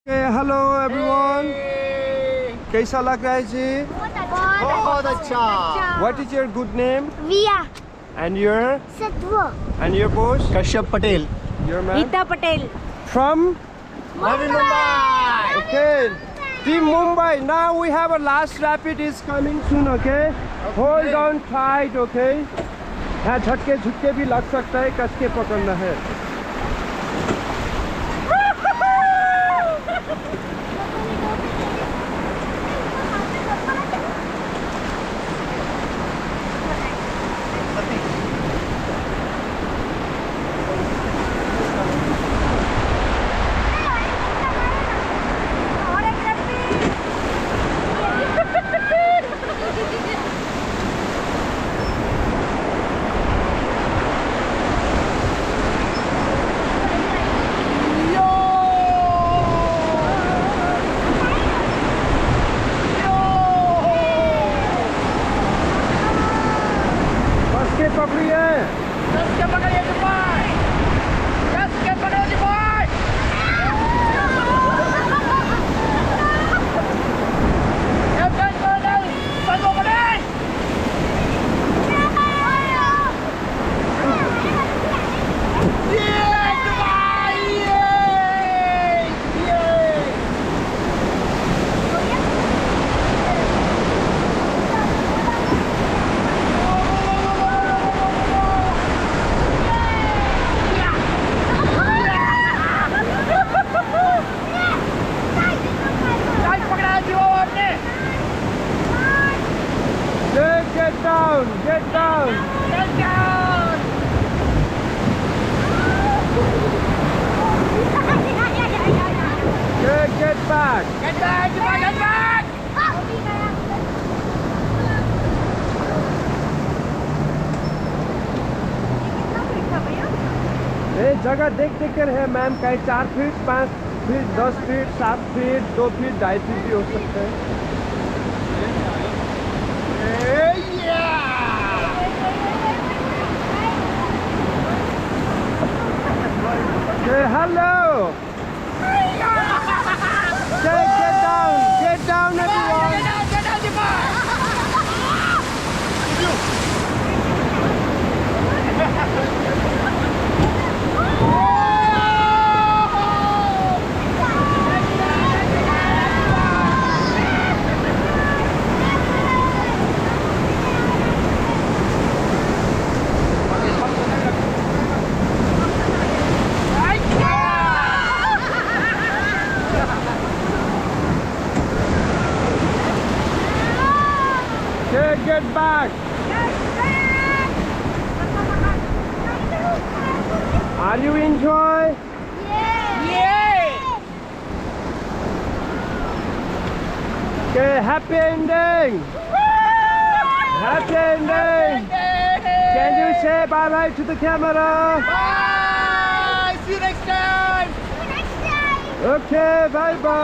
Hello everyone, कैसा लग रहा है जी? बहुत अच्छा। What is your good name? Via And your? Satwa And your boss? Kashyap Patel. Your man? Rita Patel From? Mumbai. Okay. Team Mumbai. Now we have a last rapid is coming soon. Okay. Hold on tight. Okay. यहाँ झटके झुटके भी लग सकता है, कस के पकड़ना है। पकड़िए Get down! Get down! Get down Get back! Get back! Get back! ये जगह देख देख कर है मैम, कहीं 4 feet 5 feet 10 feet 7 feet 2 feet 2.5 feet भी हो सकते हैं। Hello! Get down everyone! Get back! Are you enjoy? Yeah! Okay, happy ending! Happy ending! Can you say bye bye to the camera? Bye. See you next time. Okay, bye bye!